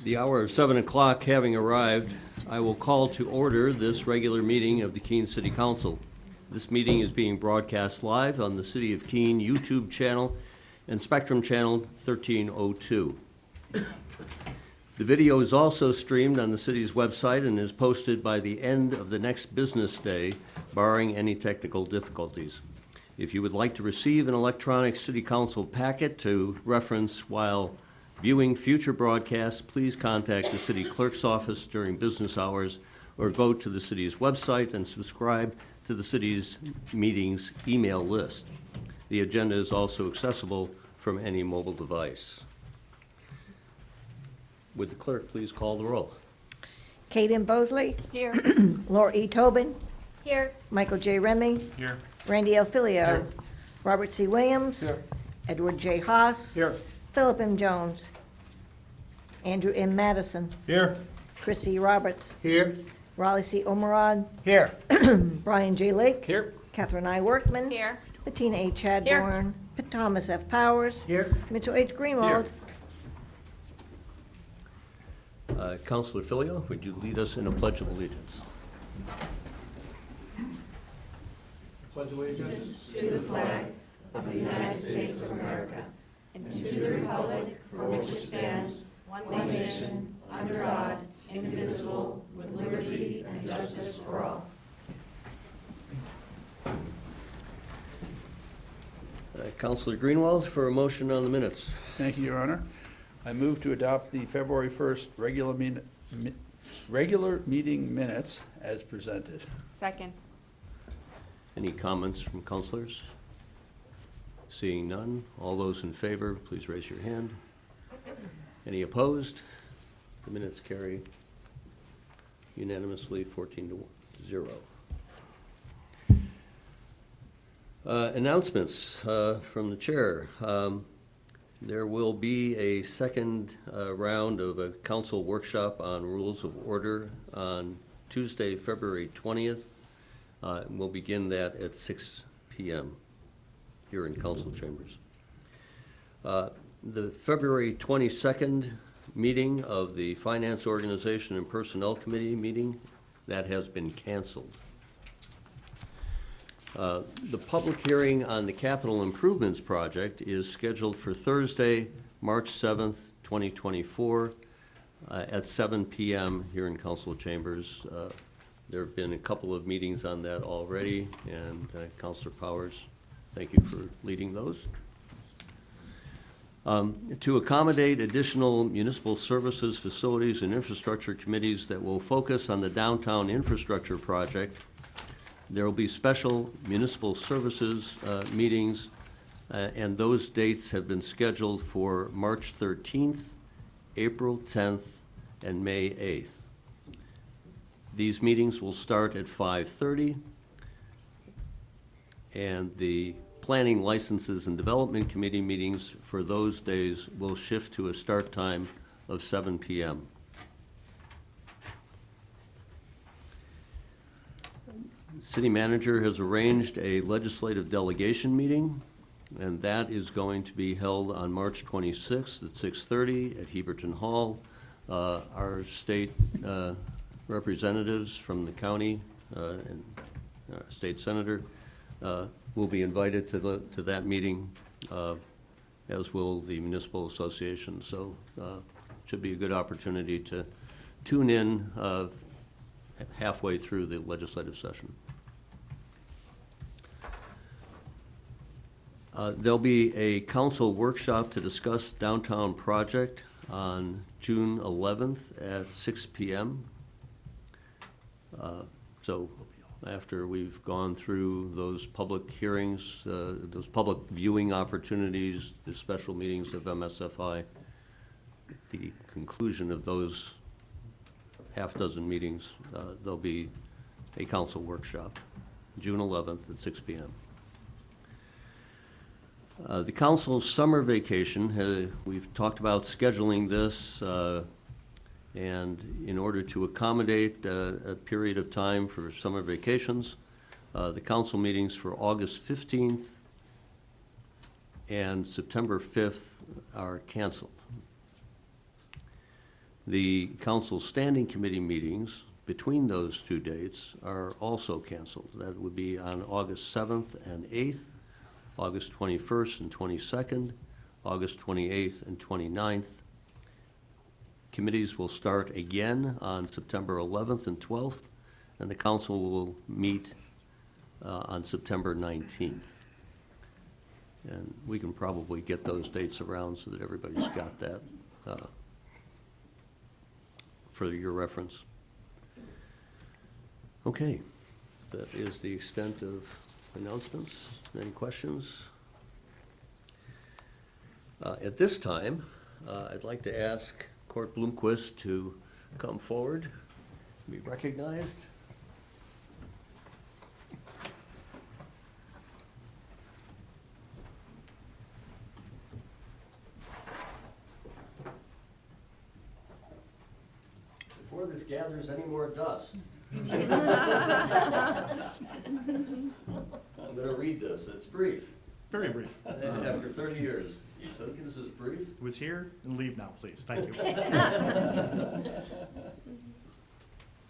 The hour of 7 o'clock having arrived, I will call to order this regular meeting of the Keene City Council. This meeting is being broadcast live on the City of Keene YouTube channel and Spectrum channel 1302. The video is also streamed on the city's website and is posted by the end of the next business day, barring any technical difficulties. If you would like to receive an electronic City Council packet to reference while viewing future broadcasts, please contact the City Clerk's office during business hours or go to the city's website and subscribe to the city's meetings email list. The agenda is also accessible from any mobile device. Would the clerk please call the roll? Kaden Bosley. Here. Laura E. Tobin. Here. Michael J. Remy. Here. Randy L. Filio. Here. Robert C. Williams. Here. Edward J. Haas. Here. Philip M. Jones. Andrew M. Madison. Here. Chris E. Roberts. Here. Raleigh C. Omarad. Here. Brian J. Lake. Here. Catherine I. Workman. Here. Bettina A. Chadbourne. Thomas F. Powers. Here. Mitchell H. Greenwald. Councilor Filio, would you lead us in a pledge of allegiance? Pledge allegiance. To the flag of the United States of America and to the republic for which it stands, one nation, under God, indivisible, with liberty and justice for all. Councilor Greenwald for a motion on the minutes. Thank you, Your Honor. I move to adopt the February 1st regular meeting minutes as presented. Second. Any comments from councilors? Seeing none, all those in favor, please raise your hand. Any opposed? The minutes carry unanimously 14-0. Announcements from the chair. There will be a second round of a council workshop on rules of order on Tuesday, February 20th. We'll begin that at 6 p.m. here in council chambers. The February 22nd meeting of the Finance Organization and Personnel Committee meeting, that has been canceled. The public hearing on the capital improvements project is scheduled for Thursday, March 7th, 2024, at 7 p.m. here in council chambers. There have been a couple of meetings on that already, and Councilor Powers, thank you for leading those. To accommodate additional municipal services, facilities, and infrastructure committees that will focus on the downtown infrastructure project, there will be special municipal services meetings, and those dates have been scheduled for March 13th, April 10th, and May 8th. These meetings will start at 5:30, and the Planning, Licenses, and Development Committee meetings for those days will shift to a start time of 7 p.m. City manager has arranged a legislative delegation meeting, and that is going to be held on March 26th at 6:30 at Heberton Hall. Our state representatives from the county and state senator will be invited to that meeting, as will the municipal association. So should be a good opportunity to tune in halfway through the legislative session. There'll be a council workshop to discuss downtown project on June 11th at 6 p.m. So after we've gone through those public hearings, those public viewing opportunities, the special meetings of MSFI, the conclusion of those half dozen meetings, there'll be a council workshop, June 11th at 6 p.m. The council's summer vacation, we've talked about scheduling this, and in order to accommodate a period of time for summer vacations, the council meetings for August 15th and September 5th are canceled. The council standing committee meetings between those two dates are also canceled. That would be on August 7th and 8th, August 21st and 22nd, August 28th and 29th. Committees will start again on September 11th and 12th, and the council will meet on September 19th. And we can probably get those dates around so that everybody's got that for your reference. Okay, that is the extent of announcements. Any questions? At this time, I'd like to ask Court Bloomquist to come forward, be recognized. Before this gathers any more dust, I'm going to read this. It's brief. Very brief. After 30 years. You think this is brief? Was here and leave now, please. Thank you.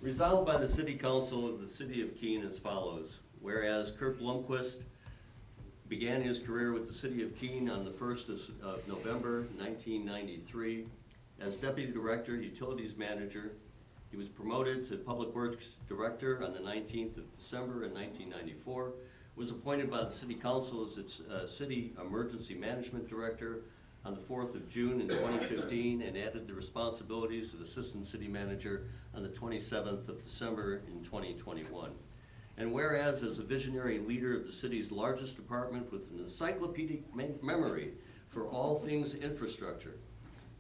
Resolved by the City Council of the City of Keene as follows. Whereas Kurt Blomquist began his career with the City of Keene on the 1st of November 1993 as Deputy Director, Utilities Manager. He was promoted to Public Works Director on the 19th of December in 1994, was appointed by the City Council as its City Emergency Management Director on the 4th of June in 2015, and added the responsibilities of Assistant City Manager on the 27th of December in 2021. And whereas as a visionary leader of the city's largest department with an encyclopedic memory for all things infrastructure,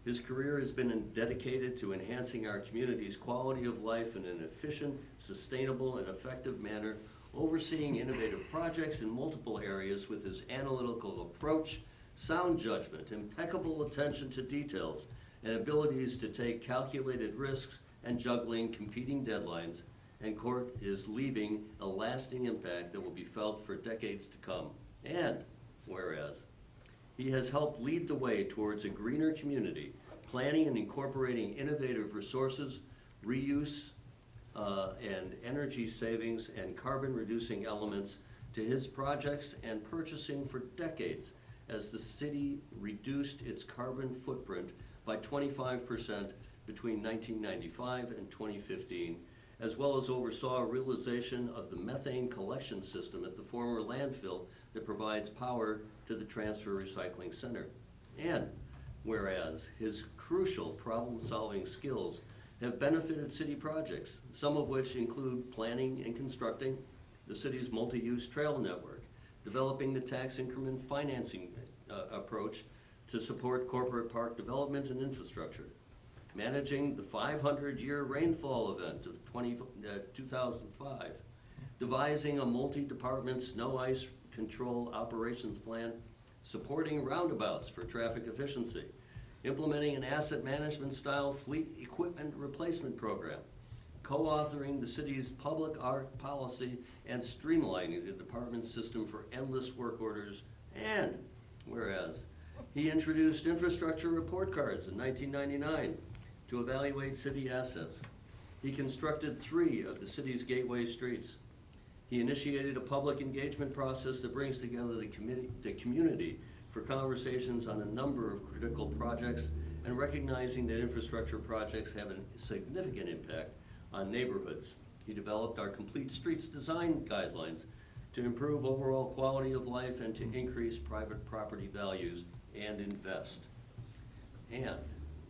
his career has been dedicated to enhancing our community's quality of life in an efficient, sustainable, and effective manner, overseeing innovative projects in multiple areas with his analytical approach, sound judgment, impeccable attention to details, and abilities to take calculated risks and juggling competing deadlines. And Court is leaving a lasting impact that will be felt for decades to come. And whereas he has helped lead the way towards a greener community, planning and incorporating innovative resources, reuse, and energy savings and carbon-reducing elements to his projects and purchasing for decades as the city reduced its carbon footprint by 25% between 1995 and 2015, as well as oversaw realization of the methane collection system at the former landfill that provides power to the Transfer Recycling Center. And whereas his crucial problem-solving skills have benefited city projects, some of which include planning and constructing the city's multi-use trail network, developing the tax increment financing approach to support corporate park development and infrastructure, managing the 500-year rainfall event of 2005, devising a multi-department snow ice control operations plan, supporting roundabouts for traffic efficiency, implementing an asset management style fleet equipment replacement program, co-authoring the city's public art policy, and streamlining the department's system for endless work orders. And whereas he introduced infrastructure report cards in 1999 to evaluate city assets. He constructed 3 of the city's gateway streets. He initiated a public engagement process that brings together the community for conversations on a number of critical projects, and recognizing that infrastructure projects have a significant impact on neighborhoods. He developed our complete streets design guidelines to improve overall quality of life and to increase private property values and invest. And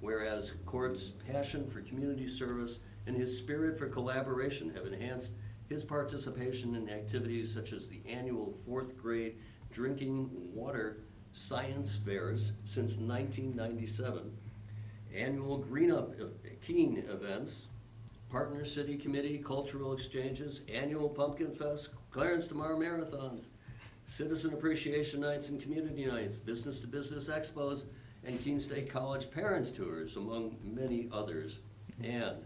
whereas Court's passion for community service and his spirit for collaboration have enhanced his participation in activities such as the annual 4th grade drinking water science fairs since 1997, annual Green Up Keene events, Partner City Committee cultural exchanges, annual Pumpkin Fest, Clarence DeMar marathons, Citizen Appreciation Nights and Community Nights, business-to-business expos, and Keene State College Parents Tours, among many others. And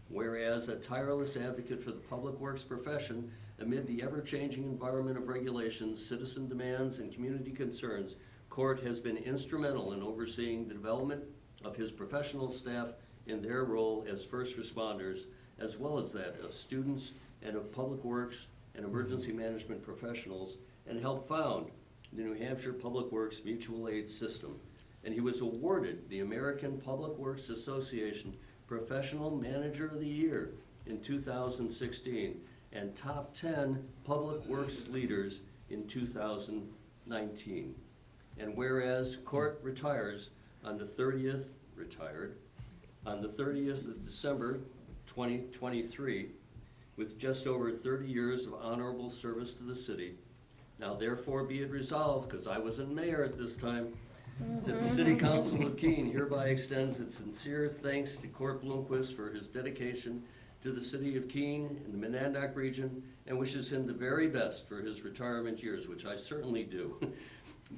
whereas a tireless advocate for the public works profession amid the ever-changing environment of regulations, citizen demands, and community concerns, Court has been instrumental in overseeing the development of his professional staff in their role as first responders, as well as that of students and of public works and emergency management professionals, and helped found the New Hampshire Public Works Mutual Aid System. And he was awarded the American Public Works Association Professional Manager of the Year in 2016 and Top 10 Public Works Leaders in 2019. And whereas Court retired on the 30th of December 2023 with just over 30 years of honorable service to the city. Now therefore be it resolved, because I wasn't mayor at this time, that the City Council of Keene hereby extends its sincere thanks to Court Bloomquist for his dedication to the city of Keene and the Monadnock region, and wishes him the very best for his retirement years, which I certainly do.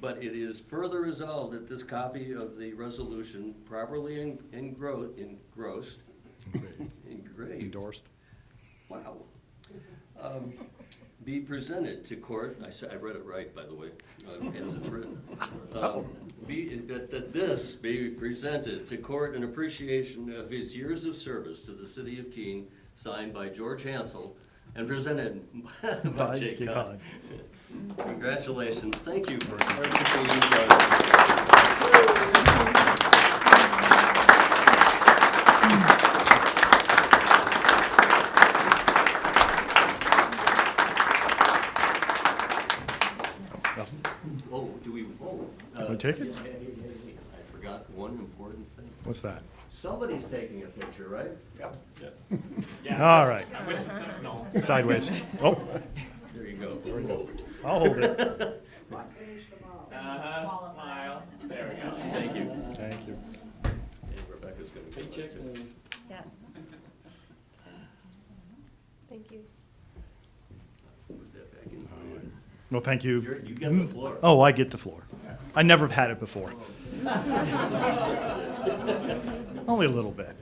But it is further resolved that this copy of the resolution properly engraved. Endorsed. Wow. Be presented to court, I read it right, by the way, as it's written. That this be presented to court in appreciation of his years of service to the city of Keene, signed by George Hansel, and presented by Jake Jake Cott. Cott. Congratulations, thank you for Oh, do we, Wanna take it? I forgot one important thing. What's that? Somebody's taking a picture, right? All right. Sideways. Oh, There you go. I'll hold it. Smile. There we go. Thank you. Thank you. And Rebecca's gonna. Paycheck. Yeah. Thank you. Put that back in for you. No, thank you. You get the floor. Oh, I get the floor. I never have had it before. Only a little bit.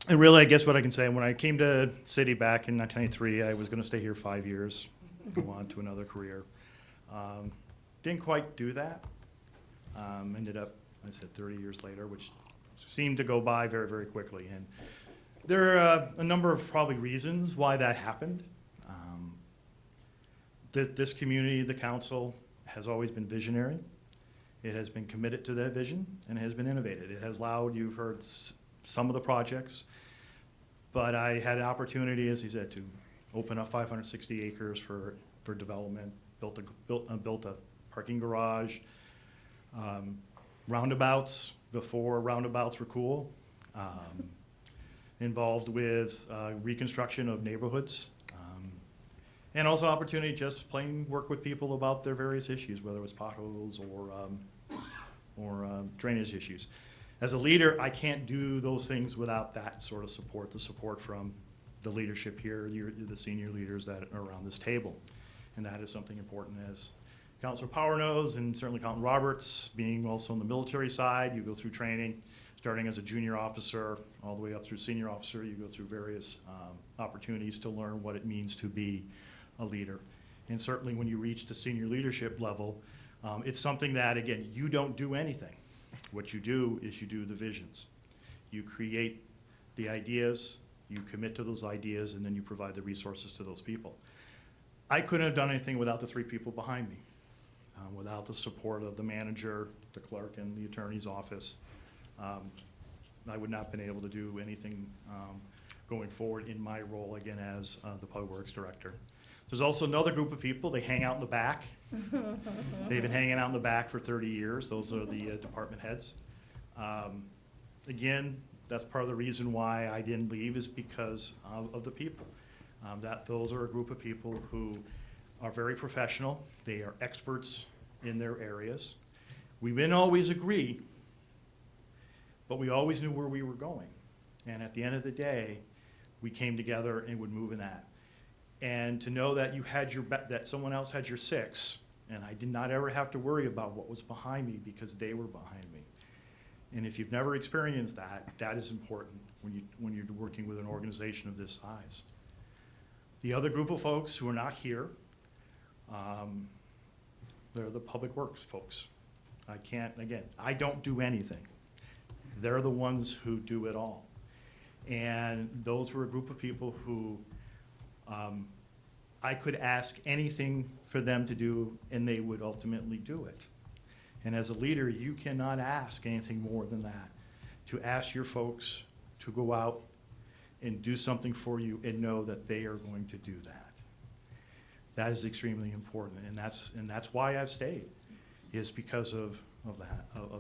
And really, I guess what I can say, when I came to city back in 1993, I was going to stay here 5 years, go on to another career. Didn't quite do that. Ended up, I said, 30 years later, which seemed to go by very, very quickly. And there are a number of probably reasons why that happened. This community, the council, has always been visionary. It has been committed to that vision and has been innovative. It has allowed, you've heard some of the projects, but I had an opportunity, as he said, to open up 560 acres for development, built a parking garage, roundabouts before roundabouts were cool, involved with reconstruction of neighborhoods, and also an opportunity to just plain work with people about their various issues, whether it was potholes or drainage issues. As a leader, I can't do those things without that sort of support, the support from the leadership here, the senior leaders that are around this table. And that is something important, as Councilor Power knows, and certainly Councilor Roberts, being also on the military side, you go through training, starting as a junior officer, all the way up through senior officer, you go through various opportunities to learn what it means to be a leader. And certainly when you reach the senior leadership level, it's something that, again, you don't do anything. What you do is you do the visions. You create the ideas, you commit to those ideas, and then you provide the resources to those people. I couldn't have done anything without the three people behind me, without the support of the manager, the clerk, and the attorney's office. I would not have been able to do anything going forward in my role, again, as the Public Works Director. There's also another group of people, they hang out in the back. They've been hanging out in the back for 30 years. Those are the department heads. Again, that's part of the reason why I didn't leave, is because of the people. Those are a group of people who are very professional. They are experts in their areas. We didn't always agree, but we always knew where we were going. And at the end of the day, we came together and would move in that. And to know that you had that someone else had your six, and I did not ever have to worry about what was behind me because they were behind me. And if you've never experienced that, that is important when you're working with an organization of this size. The other group of folks who are not here, they're the public works folks. I don't do anything. They're the ones who do it all. And those were a group of people who I could ask anything for them to do, and they would ultimately do it. And as a leader, you cannot ask anything more than that. To ask your folks to go out and do something for you and know that they are going to do that. That is extremely important, and that's why I've stayed, is because of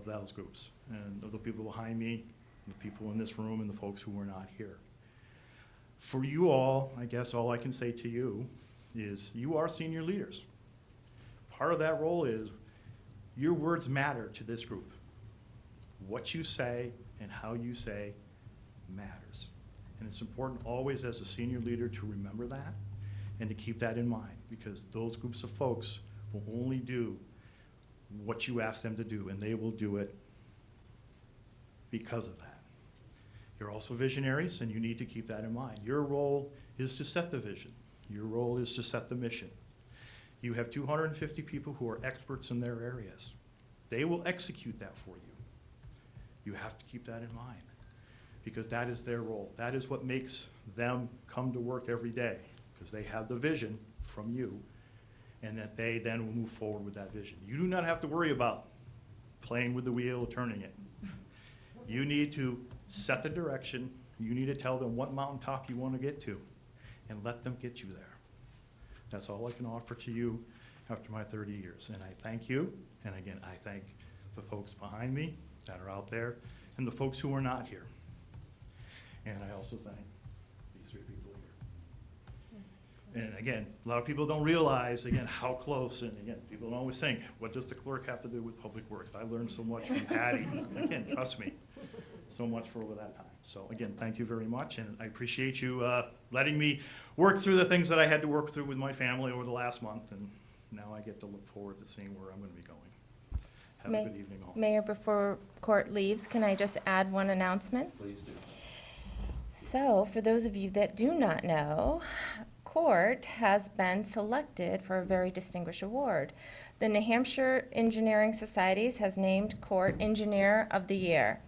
those groups, and of the people behind me, the people in this room, and the folks who were not here. For you all, I guess all I can say to you is you are senior leaders. Part of that role is your words matter to this group. What you say and how you say matters. And it's important always as a senior leader to remember that and to keep that in mind, because those groups of folks will only do what you ask them to do, and they will do it because of that. You're also visionaries, and you need to keep that in mind. Your role is to set the vision. Your role is to set the mission. You have 250 people who are experts in their areas. They will execute that for you. You have to keep that in mind, because that is their role. That is what makes them come to work every day, because they have the vision from you, and that they then will move forward with that vision. You do not have to worry about playing with the wheel or turning it. You need to set the direction. You need to tell them what mountaintop you want to get to, and let them get you there. That's all I can offer to you after my 30 years. And I thank you, and again, I thank the folks behind me that are out there, and the folks who are not here. And I also thank these three people here. And again, a lot of people don't realize, again, how close, and again, people don't always think, what does the clerk have to do with Public Works? I learned so much from Patty. Again, trust me, so much for over that time. So again, thank you very much, and I appreciate you letting me work through the things that I had to work through with my family over the last month, and now I get to look forward to seeing where I'm going to be going. Have a good evening all. Mayor, before court leaves, can I just add one announcement? Please do. So, for those of you that do not know, court has been selected for a very distinguished award. The New Hampshire Engineering Societies has named Court Engineer of the Year.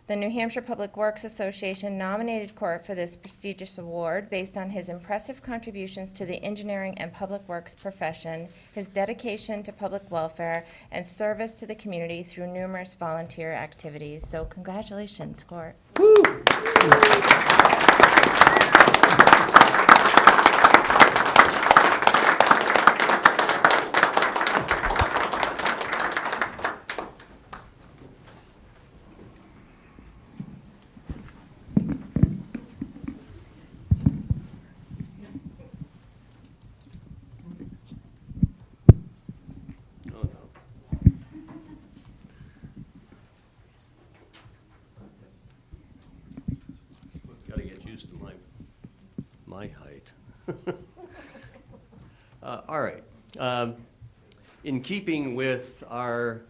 The New Hampshire Public Works Association nominated Court for this prestigious award based on his impressive contributions to the engineering and public works profession, his dedication to public welfare, and service to the community through numerous volunteer activities. So congratulations, Court. Oh, no. Gotta get used to my height. All right. In keeping with our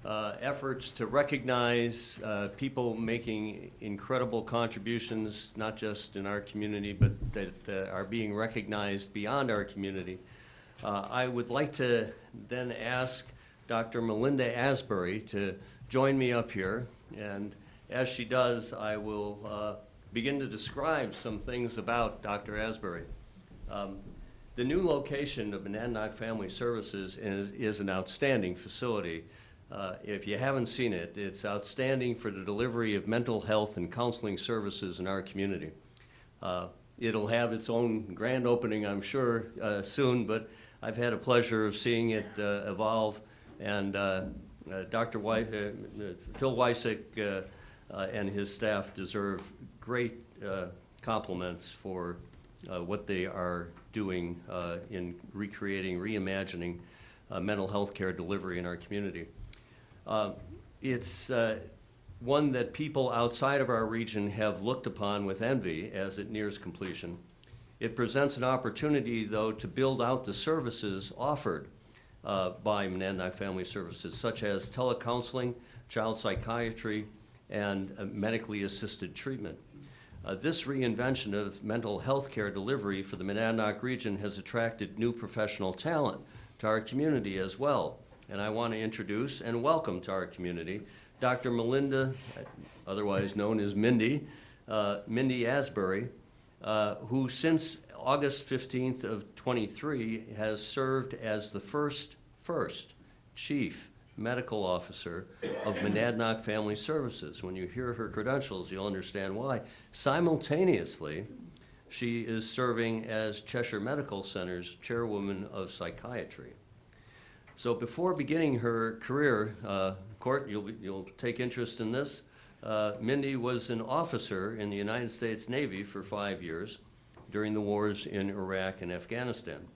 efforts to recognize people making incredible contributions, not just in our community, but that are being recognized beyond our community, I would like to then ask Dr. Melinda Asbury to join me up here. And as she does, I will begin to describe some things about Dr. Asbury. The new location of Monadnock Family Services is an outstanding facility. If you haven't seen it, it's outstanding for the delivery of mental health and counseling services in our community. It'll have its own grand opening, I'm sure, soon, but I've had a pleasure of seeing it evolve, and Phil Wysick and his staff deserve great compliments for what they are doing in recreating, reimagining mental health care delivery in our community. It's one that people outside of our region have looked upon with envy as it nears completion. It presents an opportunity, though, to build out the services offered by Monadnock Family Services, such as telecounseling, child psychiatry, and medically assisted treatment. This reinvention of mental health care delivery for the Monadnock region has attracted new professional talent to our community as well. And I want to introduce and welcome to our community Dr. Melinda, otherwise known as Mindy, Mindy Asbury, who since August 15th of 23 has served as the first Chief Medical Officer of Monadnock Family Services. When you hear her credentials, you'll understand why. Simultaneously, she is serving as Cheshire Medical Center's Chairwoman of Psychiatry. So before beginning her career, Court, you'll take interest in this. Mindy was an officer in the United States Navy for 5 years during the wars in Iraq and Afghanistan.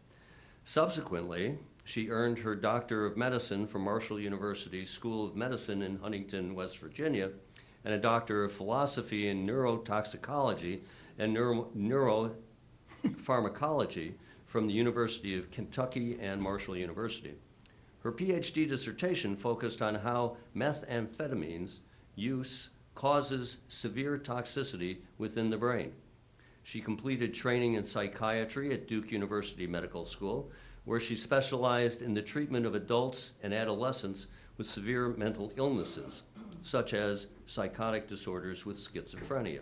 Subsequently, she earned her Doctor of Medicine from Marshall University School of Medicine in Huntington, West Virginia, and a Doctor of Philosophy in Neurotoxicology and Neuropharmacology from the University of Kentucky and Marshall University. Her PhD dissertation focused on how methamphetamines use causes severe toxicity within the brain. She completed training in psychiatry at Duke University Medical School, where she specialized in the treatment of adults and adolescents with severe mental illnesses, such as psychotic disorders with schizophrenia.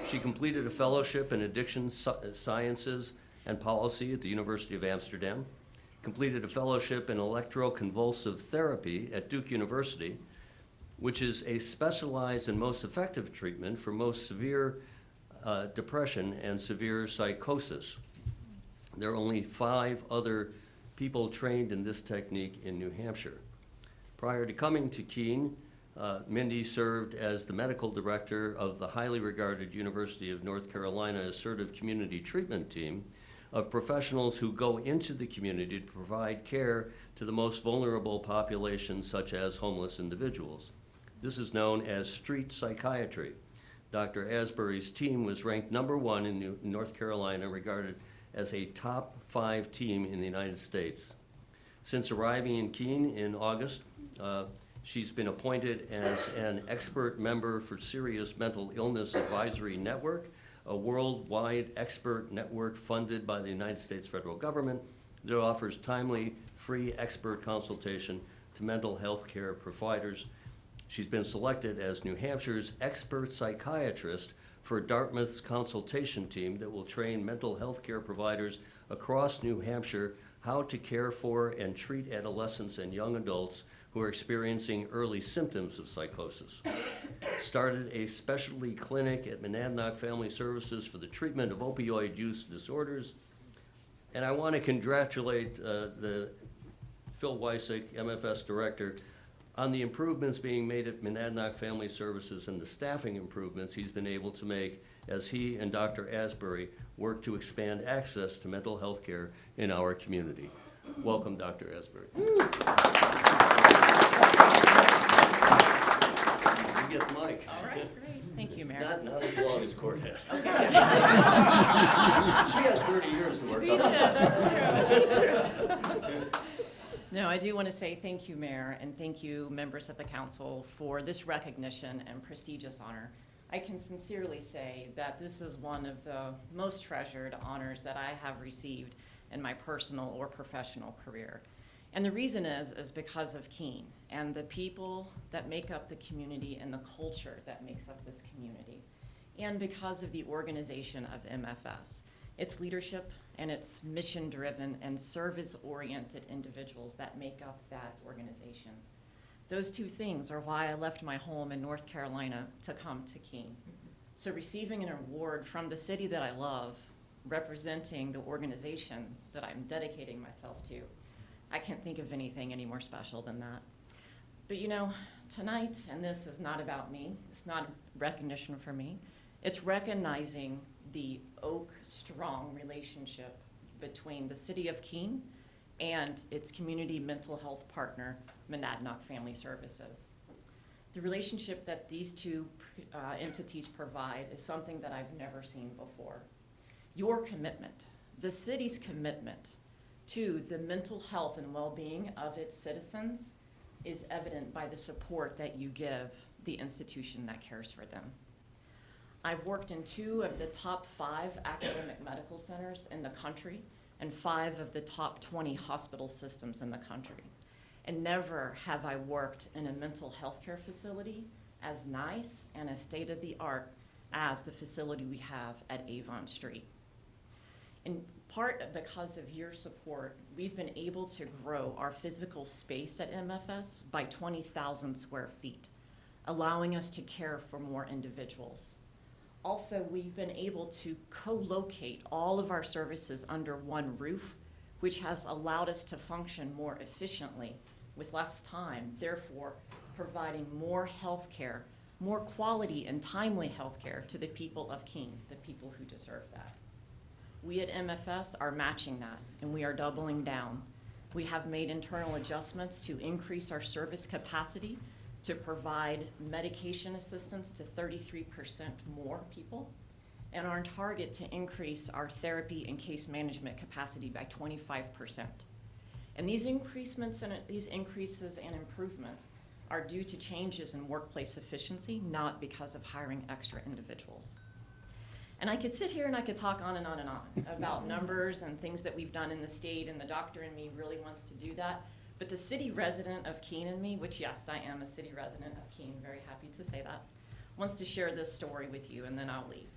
She completed a fellowship in addiction sciences and policy at the University of Amsterdam, completed a fellowship in electroconvulsive therapy at Duke University, which is a specialized and most effective treatment for most severe depression and severe psychosis. There are only 5 other people trained in this technique in New Hampshire. Prior to coming to Keene, Mindy served as the medical director of the highly regarded University of North Carolina Assertive Community Treatment Team of professionals who go into the community to provide care to the most vulnerable populations, such as homeless individuals. This is known as street psychiatry. Dr. Asbury's team was ranked #1 in North Carolina, regarded as a top 5 team in the United States. Since arriving in Keene in August, she's been appointed as an expert member for Serious Mental Illness Advisory Network, a worldwide expert network funded by the United States federal government that offers timely, free expert consultation to mental health care providers. She's been selected as New Hampshire's expert psychiatrist for Dartmouth's consultation team that will train mental health care providers across New Hampshire how to care for and treat adolescents and young adults who are experiencing early symptoms of psychosis. Started a specialty clinic at Monadnock Family Services for the treatment of opioid use disorders. And I want to congratulate the Phil Wysick, MFS director, on the improvements being made at Monadnock Family Services and the staffing improvements he's been able to make as he and Dr. Asbury work to expand access to mental health care in our community. Welcome, Dr. Asbury. You get the mic. All right, great. Thank you, Mayor. Not as long as Court had. She had 30 years to work on it. No, I do want to say thank you, Mayor, and thank you, members of the council, for this recognition and prestigious honor. I can sincerely say that this is one of the most treasured honors that I have received in my personal or professional career. And the reason is because of Keene and the people that make up the community and the culture that makes up this community, and because of the organization of MFS. Its leadership and its mission-driven and service-oriented individuals that make up that organization. Those 2 things are why I left my home in North Carolina to come to Keene. So receiving an award from the city that I love, representing the organization that I'm dedicating myself to, I can't think of anything any more special than that. But you know, tonight, and this is not about me, it's not recognition for me, it's recognizing the oak-strong relationship between the city of Keene and its community mental health partner, Monadnock Family Services. The relationship that these 2 entities provide is something that I've never seen before. Your commitment, the city's commitment to the mental health and well-being of its citizens is evident by the support that you give the institution that cares for them. I've worked in 2 of the top 5 academic medical centers in the country and 5 of the top 20 hospital systems in the country. And never have I worked in a mental health care facility as nice and as state-of-the-art as the facility we have at Avon Street. In part because of your support, we've been able to grow our physical space at MFS by 20,000 square feet, allowing us to care for more individuals. Also, we've been able to co-locate all of our services under one roof, which has allowed us to function more efficiently with less time, therefore providing more health care, more quality and timely health care to the people of Keene, the people who deserve that. We at MFS are matching that, and we are doubling down. We have made internal adjustments to increase our service capacity to provide medication assistance to 33% more people, and are on target to increase our therapy and case management capacity by 25%. And these increases and improvements are due to changes in workplace efficiency, not because of hiring extra individuals. And I could sit here and I could talk on and on and on about numbers and things that we've done in the state, and the doctor in me really wants to do that. But the city resident of Keene in me, which yes, I am a city resident of Keene, very happy to say that, wants to share this story with you, and then I'll leave.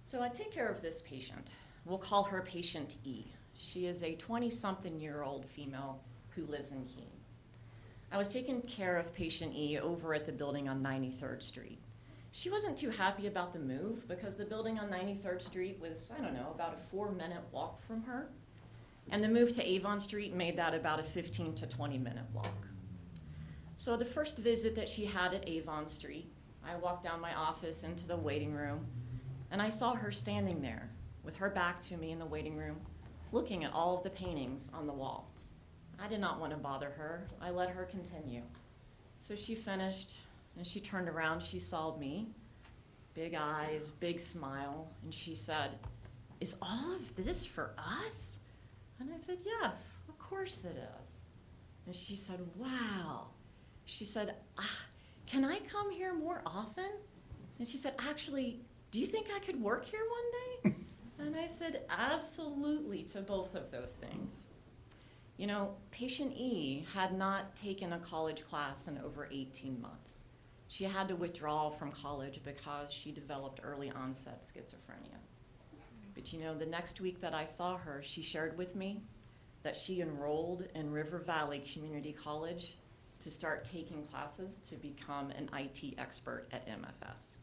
So I take care of this patient. We'll call her patient E. She is a 20-something-year-old female who lives in Keene. I was taking care of patient E over at the building on 93rd Street. She wasn't too happy about the move because the building on 93rd Street was, I don't know, about a 4-minute walk from her. And the move to Avon Street made that about a 15 to 20-minute walk. So the first visit that she had at Avon Street, I walked down my office into the waiting room, and I saw her standing there with her back to me in the waiting room, looking at all of the paintings on the wall. I did not want to bother her. I let her continue. So she finished, and she turned around, she saw me, big eyes, big smile, and she said, "Is all of this for us?" And I said, "Yes, of course it is." And she said, "Wow." She said, "Can I come here more often?" And she said, "Actually, do you think I could work here one day?" And I said, "Absolutely," to both of those things. You know, patient E had not taken a college class in over 18 months. She had to withdraw from college because she developed early onset schizophrenia. But you know, the next week that I saw her, she shared with me that she enrolled in River Valley Community College to start taking classes to become an IT expert at MFS.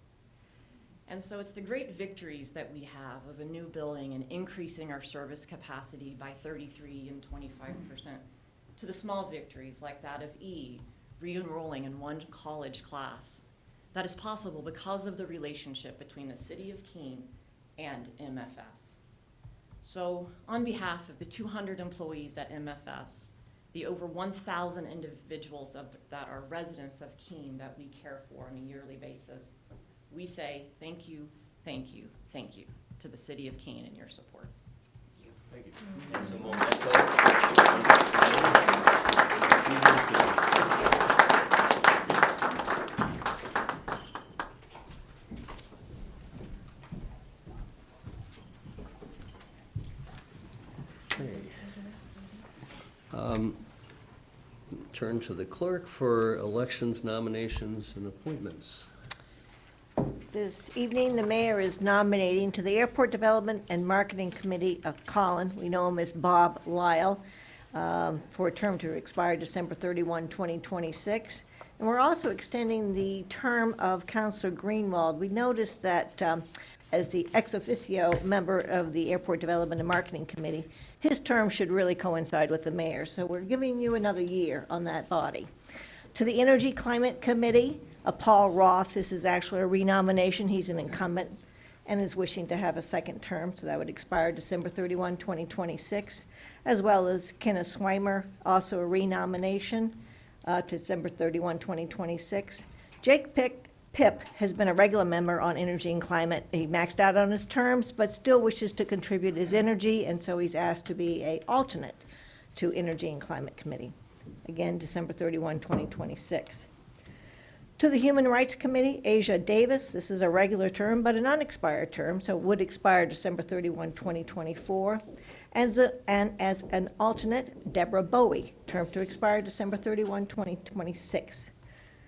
And so it's the great victories that we have of a new building and increasing our service capacity by 33 and 25%, to the small victories like that of E, re-enrolling in one college class. That is possible because of the relationship between the city of Keene and MFS. So on behalf of the 200 employees at MFS, the over 1,000 individuals that are residents of Keene that we care for on a yearly basis, we say thank you, thank you, thank you to the city of Keene and your support. Thank you. And some memento. Turn to the clerk for elections, nominations, and appointments. This evening, the mayor is nominating to the Airport Development and Marketing Committee of Collin, we know him as Bob Lyle, for a term to expire December 31, 2026. And we're also extending the term of Councilor Greenwald. We noticed that as the ex officio member of the Airport Development and Marketing Committee, his term should really coincide with the mayor. So we're giving you another year on that body. To the Energy Climate Committee, Paul Roth, this is actually a renomination. He's an incumbent and is wishing to have a second term, so that would expire December 31, 2026, as well as Kenneth Swimer, also a renomination, December 31, 2026. Jake Pip has been a regular member on Energy and Climate. He maxed out on his terms, but still wishes to contribute his energy, and so he's asked to be an alternate to Energy and Climate Committee. Again, December 31, 2026. To the Human Rights Committee, Asia Davis. This is a regular term, but an unexpired term, so it would expire December 31, 2024. and as an alternate, Deborah Bowie, term to expire December 31, 2026.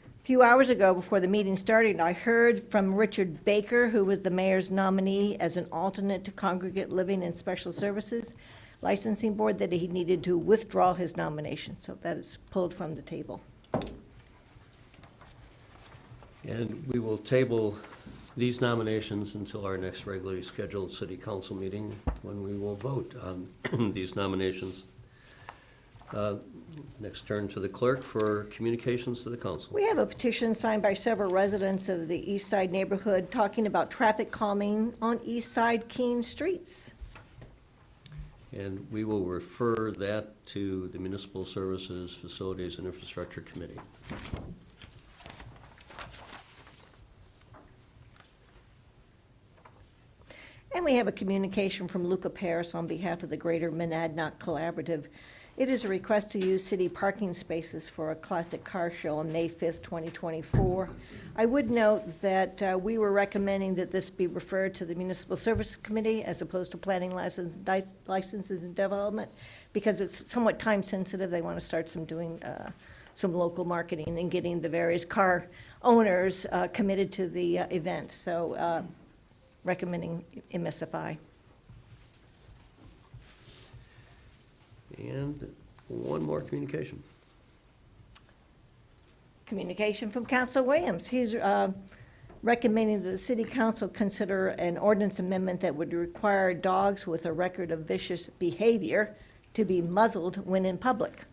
A few hours ago, before the meeting started, I heard from Richard Baker, who was the mayor's nominee as an alternate to Congregate Living and Special Services Licensing Board, that he needed to withdraw his nomination, so that is pulled from the table. And we will table these nominations until our next regularly scheduled city council meeting, when we will vote on these nominations. Next turn to the clerk for communications to the council. We have a petition signed by several residents of the East Side neighborhood talking about traffic calming on East Side Keene streets. And we will refer that to the Municipal Services, Facilities, and Infrastructure Committee. And we have a communication from Luca Paris on behalf of the Greater Monadnock Collaborative. It is a request to use city parking spaces for a classic car show on May 5th, 2024. I would note that we were recommending that this be referred to the Municipal Services Committee as opposed to Planning Licenses and Development, because it's somewhat time-sensitive. They want to start doing some local marketing and getting the various car owners committed to the event. So recommending MSFI. And one more communication. Communication from Councilor Williams. He's recommending that the city council consider an ordinance amendment that would require dogs with a record of vicious behavior to be muzzled when in public.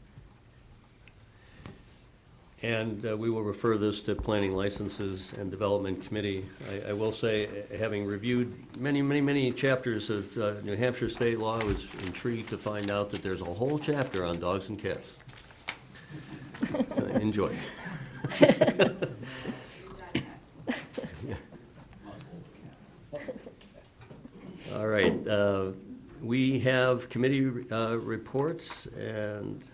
And we will refer this to Planning Licenses and Development Committee. I will say, having reviewed many chapters of New Hampshire state law, I was intrigued to find out that there's a whole chapter on dogs and cats. So enjoy. All right, we have committee reports, and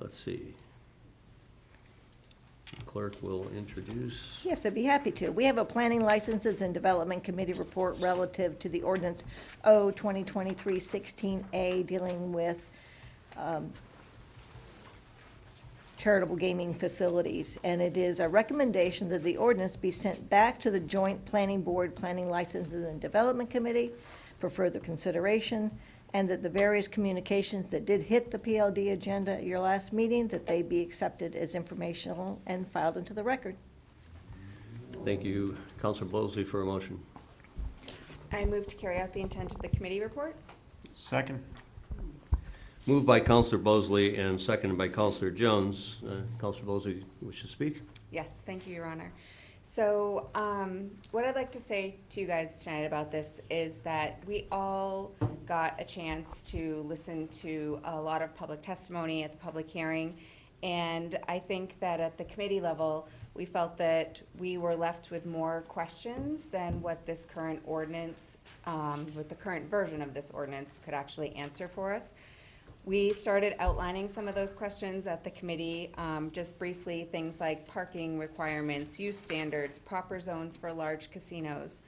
let's see. The clerk will introduce. Yes, I'd be happy to. We have a Planning Licenses and Development Committee report relative to the ordinance O 2023-16A dealing with charitable gaming facilities. And it is a recommendation that the ordinance be sent back to the Joint Planning Board, Planning Licenses and Development Committee for further consideration, and that the various communications that did hit the PLD agenda at your last meeting, that they be accepted as informational and filed into the record. Thank you, Councilor Mosley, for a motion. I move to carry out the intent of the committee report. Second. Moved by Councilor Mosley and seconded by Councilor Jones. Councilor Mosley, wish to speak? Yes, thank you, Your Honor. So what I'd like to say to you guys tonight about this is that we all got a chance to listen to a lot of public testimony at the public hearing, and I think that at the committee level, we felt that we were left with more questions than what this current ordinance, with the current version of this ordinance could actually answer for us. We started outlining some of those questions at the committee, just briefly, things like parking requirements, use standards, proper zones for large casinos.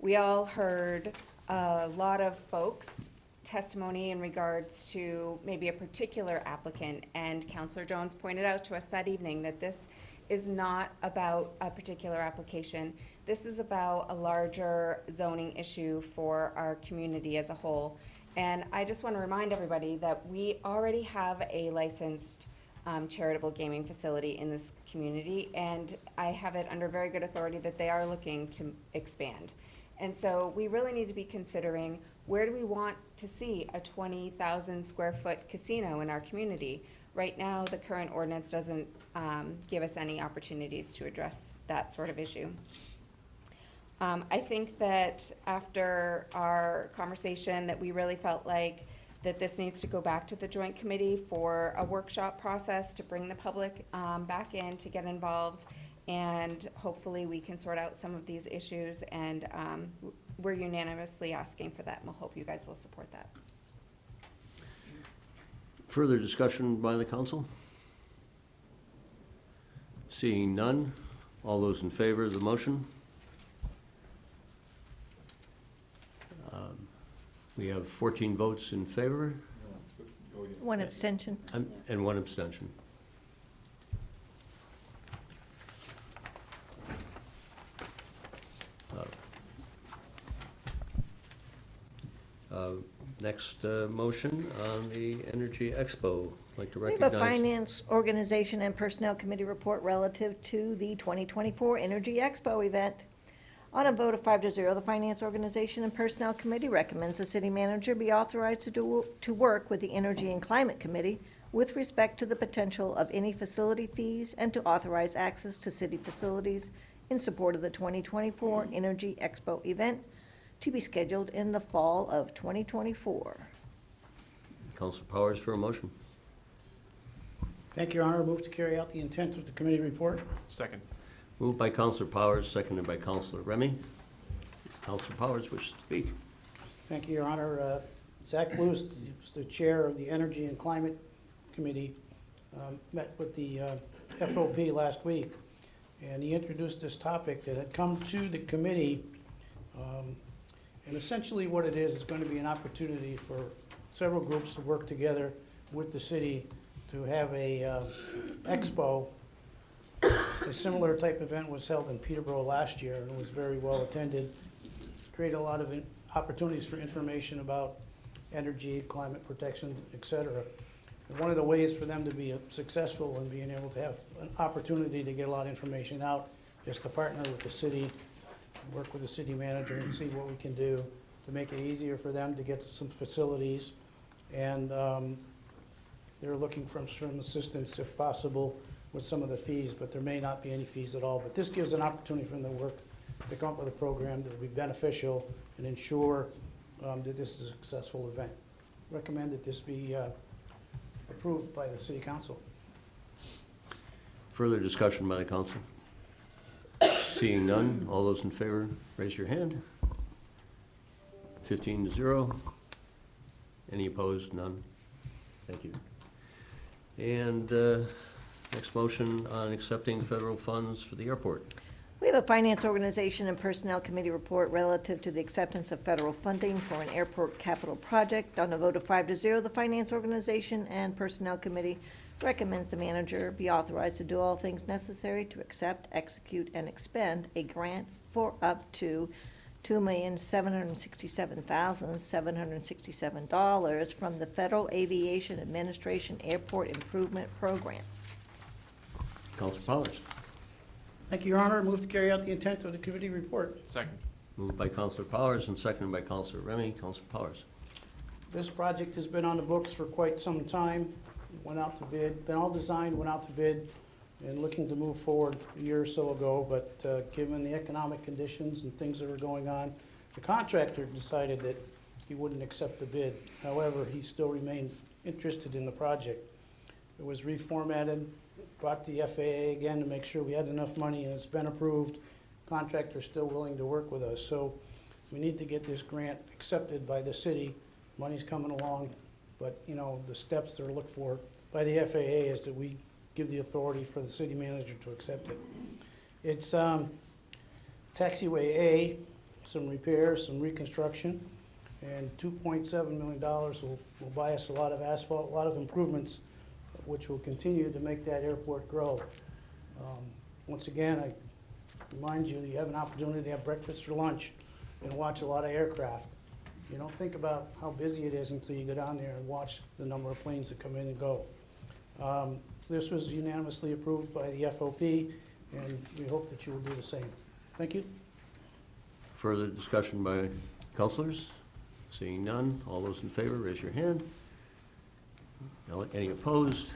We all heard a lot of folks' testimony in regards to maybe a particular applicant, and Councilor Jones pointed out to us that evening that this is not about a particular application. This is about a larger zoning issue for our community as a whole. And I just want to remind everybody that we already have a licensed charitable gaming facility in this community, and I have it under very good authority that they are looking to expand. And so we really need to be considering, where do we want to see a 20,000 square foot casino in our community? Right now, the current ordinance doesn't give us any opportunities to address that sort of issue. I think that after our conversation that we really felt like that this needs to go back to the joint committee for a workshop process to bring the public back in to get involved, and hopefully we can sort out some of these issues, and we're unanimously asking for that, and we'll hope you guys will support that. Further discussion by the council? Seeing none, all those in favor of the motion? We have 14 votes in favor One abstention. and one abstention. Next motion on the Energy Expo. I'd like to We have recognize. a Finance, Organization, and Personnel Committee report relative to the 2024 Energy Expo event. On a vote of 5-0, the Finance, Organization, and Personnel Committee recommends the city manager be authorized to work with the Energy and Climate Committee with respect to the potential of any facility fees and to authorize access to city facilities in support of the 2024 Energy Expo event to be scheduled in the fall of 2024. Councilor Powers for a motion. Thank you, Your Honor. Move to carry out the intent of the committee report. Second. Moved by Councilor Powers, seconded by Councilor Remy. Councilor Powers wishes to speak. Thank you, Your Honor. Zach Lewis, who's the chair of the Energy and Climate Committee, met with the FOP last week, and he introduced this topic that had come to the committee. And essentially what it is going to be an opportunity for several groups to work together with the city to have a expo. A similar type event was held in Peterborough last year and was very well attended. Created a lot of opportunities for information about energy, climate protection, et cetera. And one of the ways for them to be successful in being able to have an opportunity to get a lot of information out is to partner with the city, work with the city manager and see what we can do to make it easier for them to get to some facilities. And they're looking for some assistance, if possible, with some of the fees, but there may not be any fees at all. But this gives an opportunity for them to work, to come up with a program that will be beneficial and ensure that this is a successful event. Recommend that this be approved by the city council. Further discussion by the council? Seeing none, all those in favor, raise your hand. 15-0. Any opposed? None. Thank you. And next motion on accepting federal funds for the airport. We have a Finance, Organization, and Personnel Committee report relative to the acceptance of federal funding for an airport capital project. On a vote of 5-0, the Finance, Organization, and Personnel Committee recommends the manager be authorized to do all things necessary to accept, execute, and expend a grant for up to $2,767,767 from the Federal Aviation Administration Airport Improvement Program. Councilor Powers. Thank you, Your Honor. Move to carry out the intent of the committee report. Second. Moved by Councilor Powers and seconded by Councilor Remy. Councilor Powers. This project has been on the books for quite some time. Went out to bid, been all designed, went out to bid, and looking to move forward a year or so ago, but given the economic conditions and things that were going on, the contractor decided that he wouldn't accept the bid. However, he still remained interested in the project. It was reformatted, brought to the FAA again to make sure we had enough money, and it's been approved. Contractor's still willing to work with us, so we need to get this grant accepted by the city. Money's coming along, but, you know, the steps that are looked for by the FAA is that we give the authority for the city manager to accept it. It's taxiway A, some repairs, some reconstruction, and $2.7 million will buy us a lot of asphalt, a lot of improvements, which will continue to make that airport grow. Once again, I remind you, you have an opportunity to have breakfast or lunch and watch a lot of aircraft. You don't think about how busy it is until you go down there and watch the number of planes that come in and go. This was unanimously approved by the FOP, and we hope that you will do the same. Thank you. Further discussion by councilors? Seeing none, all those in favor, raise your hand. Any opposed?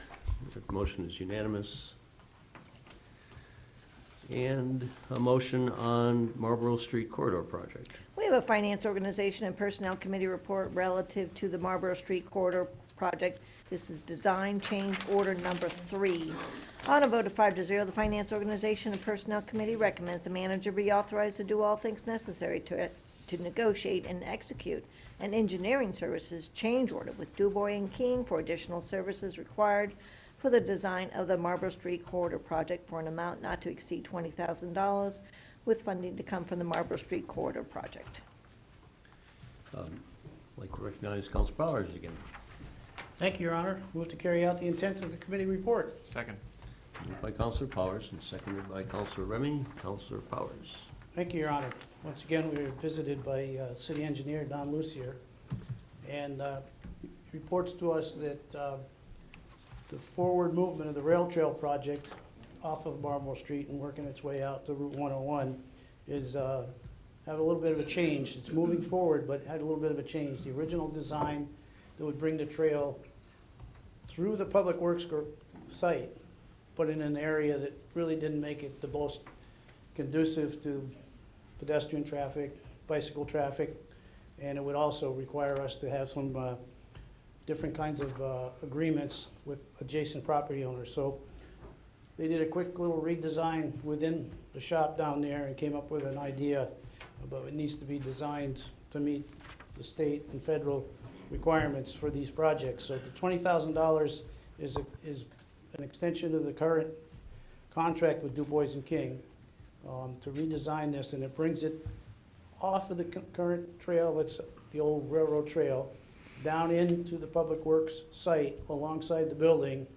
The motion is unanimous. And a motion on Marlborough Street Corridor Project. We have a Finance, Organization, and Personnel Committee report relative to the Marlborough Street Corridor Project. This is Design Change Order Number 3. On a vote of 5-0, the Finance, Organization, and Personnel Committee recommends the manager be authorized to do all things necessary to negotiate and execute an engineering services change order with Dubois and Keene for additional services required for the design of the Marlborough Street Corridor Project for an amount not to exceed $20,000, with funding to come from the Marlborough Street Corridor Project. I'd like Recognize Council Powers again. Thank you, Your Honor. Move to carry out the intent of the committee report. Second. Moved by Councilor Powers and seconded by Councilor Remy. Councilor Powers. Thank you, Your Honor. Once again, we were visited by City Engineer Don Lucier, and reports to us that the forward movement of the rail trail project off of Marlborough Street and working its way out to Route 101 is have a little bit of a change. It's moving forward, but had a little bit of a change. The original design that would bring the trail through the Public Works site, but in an area that really didn't make it the most conducive to pedestrian traffic, bicycle traffic, and it would also require us to have some different kinds of agreements with adjacent property owners. So they did a quick little redesign within the shop down there and came up with an idea, but it needs to be designed to meet the state and federal requirements for these projects. So the $20,000 is an extension of the current contract with Du Bois and King to redesign this, and it brings it off of the current trail, that's the old railroad trail, down into the Public Works site alongside the building,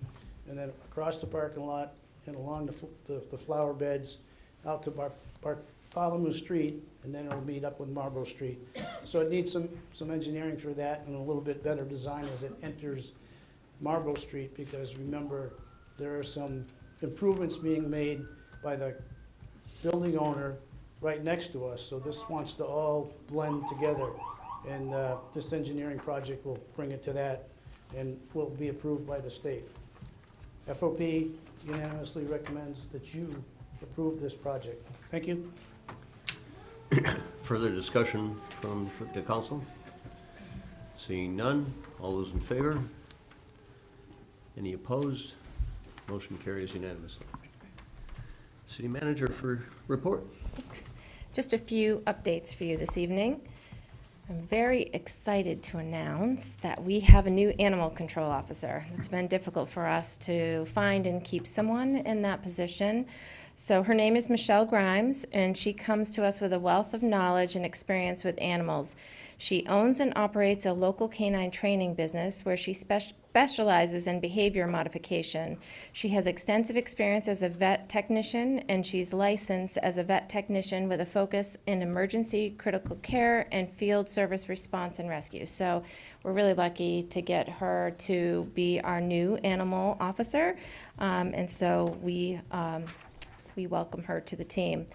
and then across the parking lot and along the flower beds out to Bartholomew Street, and then it'll meet up with Marlborough Street. So it needs some engineering for that and a little bit better design as it enters Marlborough Street, because remember, there are some improvements being made by the building owner right next to us, so this wants to all blend together. And this engineering project will bring it to that and will be approved by the state. FOP unanimously recommends that you approve this project. Thank you. Further discussion from the council? Seeing none, all those in favor? Any opposed? Motion carries unanimously. City Manager for report. Thanks. Just a few updates for you this evening. I'm very excited to announce that we have a new animal control officer. It's been difficult for us to find and keep someone in that position. So her name is Michelle Grimes, and she comes to us with a wealth of knowledge and experience with animals. She owns and operates a local canine training business where she specializes in behavior modification. She has extensive experience as a vet technician, and she's licensed as a vet technician with a focus in emergency critical care and field service response and rescue. So we're really lucky to get her to be our new animal officer, and so we welcome her to the team.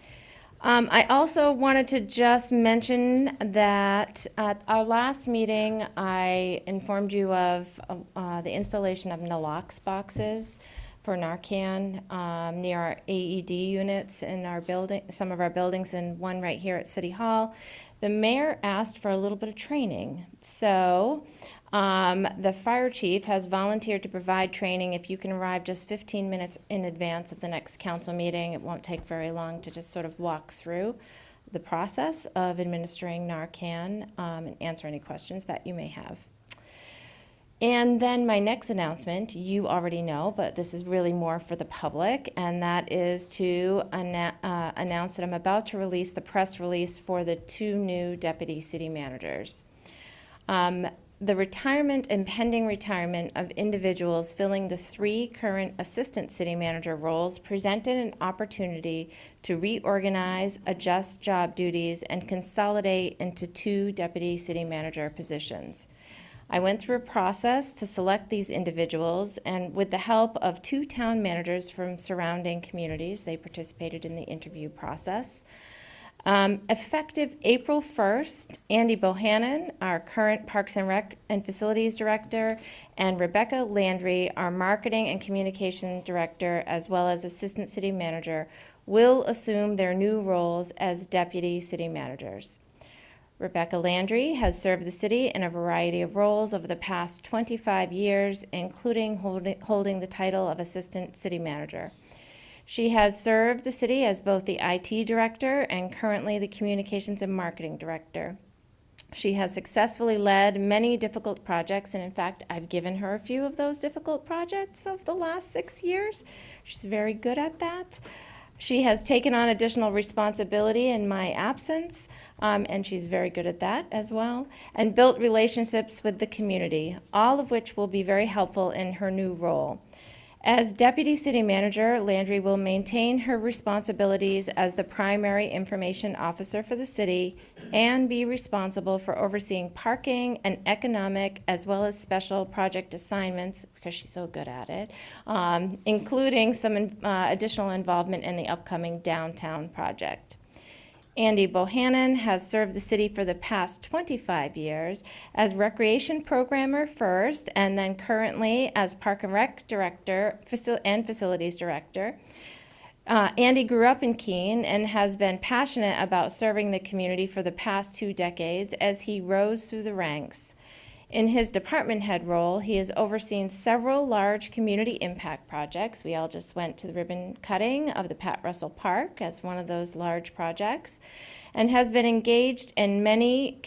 I also wanted to just mention that at our last meeting, I informed you of the installation of nalox boxes for Narcan near our AED units in our building, some of our buildings, and one right here at City Hall. The mayor asked for a little bit of training, so the fire chief has volunteered to provide training. If you can arrive just 15 minutes in advance of the next council meeting, it won't take very long to just sort of walk through the process of administering Narcan and answer any questions that you may have. And then my next announcement, you already know, but this is really more for the public, and that is to announce that I'm about to release the press release for the 2 new deputy city managers. The retirement and pending retirement of individuals filling the 3 current assistant city manager roles presented an opportunity to reorganize, adjust job duties, and consolidate into 2 deputy city manager positions. I went through a process to select these individuals, and with the help of 2 town managers from surrounding communities, they participated in the interview process. Effective April 1st, Andy Bohannon, our current Parks and Rec and Facilities Director, and Rebecca Landry, our Marketing and Communication Director, as well as Assistant City Manager, will assume their new roles as Deputy City Managers. Rebecca Landry has served the city in a variety of roles over the past 25 years, including holding the title of Assistant City Manager. She has served the city as both the IT Director and currently the Communications and Marketing Director. She has successfully led many difficult projects, and in fact, I've given her a few of those difficult projects of the last 6 years. She's very good at that. She has taken on additional responsibility in my absence, and she's very good at that as well, and built relationships with the community, all of which will be very helpful in her new role. As Deputy City Manager, Landry will maintain her responsibilities as the primary information officer for the city and be responsible for overseeing parking and economic as well as special project assignments, because she's so good at it, including some additional involvement in the upcoming downtown project. Andy Bohannon has served the city for the past 25 years as recreation programmer first, and then currently as Park and Rec Director and Facilities Director. Andy grew up in Keene and has been passionate about serving the community for the past 2 decades as he rose through the ranks. In his department head role, he has overseen several large community impact projects. We all just went to the ribbon cutting of the Pat Russell Park as one of those large projects, and has been engaged in many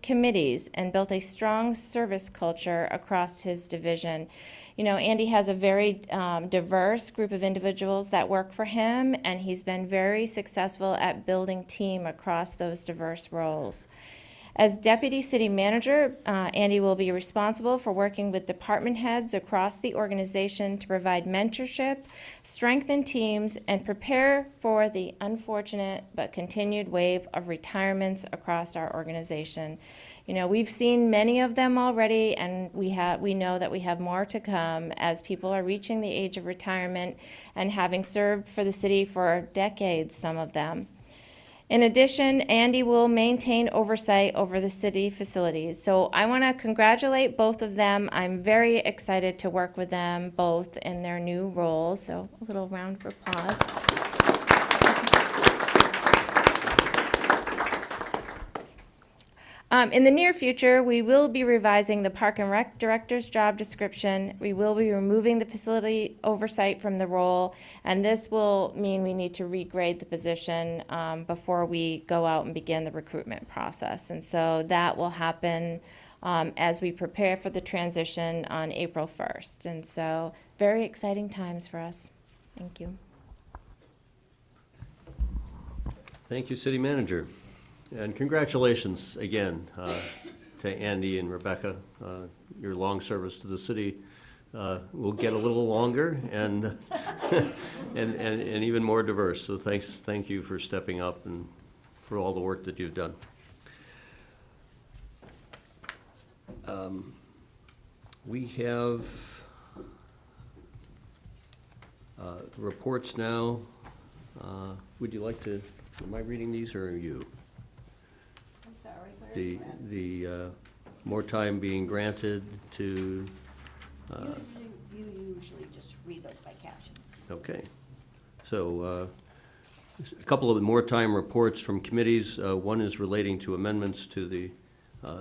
committees and built a strong service culture across his division. You know, Andy has a very diverse group of individuals that work for him, and he's been very successful at building team across those diverse roles. As Deputy City Manager, Andy will be responsible for working with department heads across the organization to provide mentorship, strengthen teams, and prepare for the unfortunate but continued wave of retirements across our organization. You know, we've seen many of them already, and we know that we have more to come as people are reaching the age of retirement and having served for the city for decades, some of them. In addition, Andy will maintain oversight over the city facilities. So I want to congratulate both of them. I'm very excited to work with them both in their new roles. So a little round of applause. In the near future, we will be revising the Park and Rec Director's job description. We will be removing the facility oversight from the role, and this will mean we need to regrade the position before we go out and begin the recruitment process. And so that will happen as we prepare for the transition on April 1st. And so very exciting times for us. Thank you. Thank you, City Manager. And congratulations again to Andy and Rebecca. Your long service to the city will get a little longer and, and even more diverse. So thank you for stepping up and for all the work that you've done. We have reports now. Would you like to, am I reading these or are you? The more time being granted to, You usually just read those by caption. okay. So a couple of more time reports from committees. One is relating to amendments to the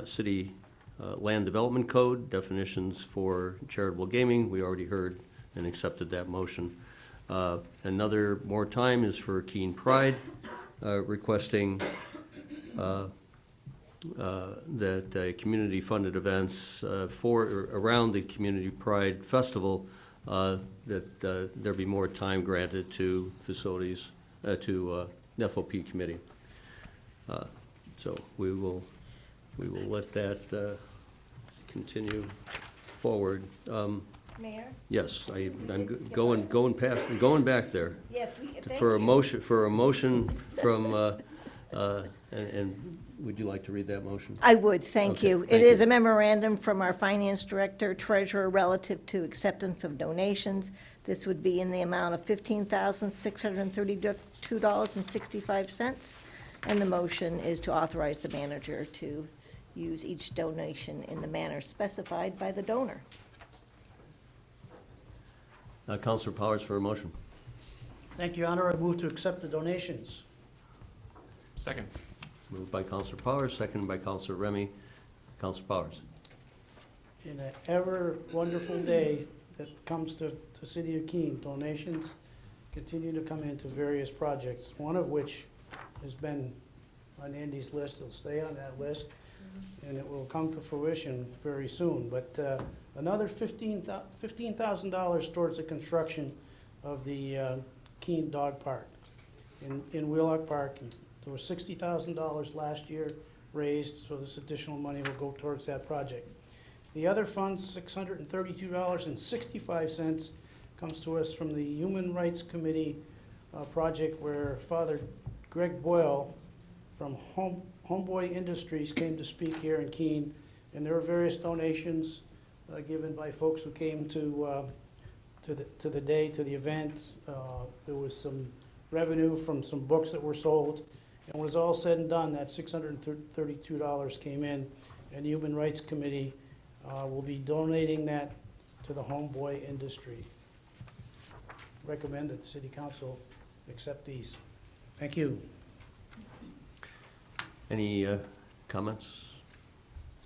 city land development code, definitions for charitable gaming. We already heard and accepted that motion. Another more time is for Keene Pride, requesting that community-funded events around the Community Pride Festival, that there be more time granted to facilities, to FOP committee. So we will let that continue forward. Mayor? Yes, I'm going back there. Yes, For a motion from, and would you like to read that motion? I would, thank Okay, you. thank It is you. a memorandum from our finance director, treasurer, relative to acceptance of donations. This would be in the amount of $15,632.65. And the motion is to authorize the manager to use each donation in the manner specified by the donor. Councilor Powers for a motion. Thank you, Your Honor. I move to accept the donations. Second. Moved by Councilor Powers, seconded by Councilor Remy. Councilor Powers. In an ever wonderful day that comes to the city of Keene, donations continue to come into various projects, one of which has been on Andy's list. It'll stay on that list, and it will come to fruition very soon. But another $15,000 towards the construction of the Keene Dog Park. in Wheelock Park. And there was $60,000 last year raised, so this additional money will go towards that project. The other funds, $632.65, comes to us from the Human Rights Committee project where Father Greg Boyle from Homeboy Industries came to speak here in Keene. And there were various donations given by folks who came to the event. There was some revenue from some books that were sold. And when it was all said and done, that $632 came in, and the Human Rights Committee will be donating that to the Homeboy Industry. Recommend that the City Council accept these. Thank you. Any comments?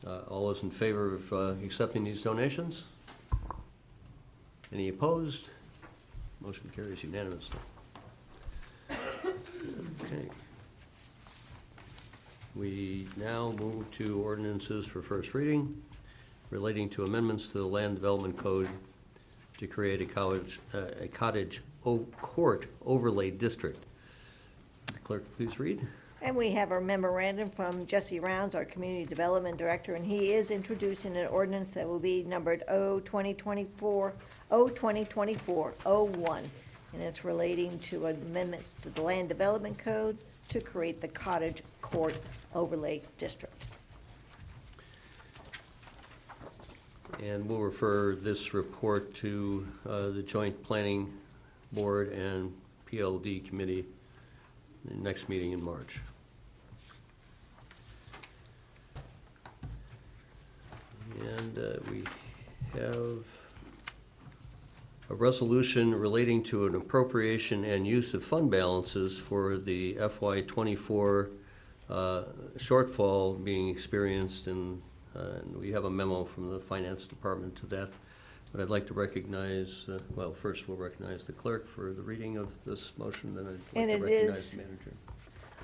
All those in favor of accepting these donations? Any opposed? Motion carries unanimously. Okay. We now move to ordinances for first reading relating to amendments to the Land Development Code to create a cottage court overlay district. Clerk, please read. And we have our memorandum from Jesse Rounds, our Community Development Director, and he is introducing an ordinance that will be numbered O-2024-01. And it's relating to amendments to the Land Development Code to create the Cottage Court Overlay District. And we'll refer this report to the Joint Planning Board and PLD Committee in the next meeting in March. And we have a resolution relating to an appropriation and use of fund balances for the FY24 shortfall being experienced, and we have a memo from the Finance Department to that. But I'd like to recognize, well, first we'll recognize the clerk for the reading of this motion, then I'd like And to it recognize is the manager.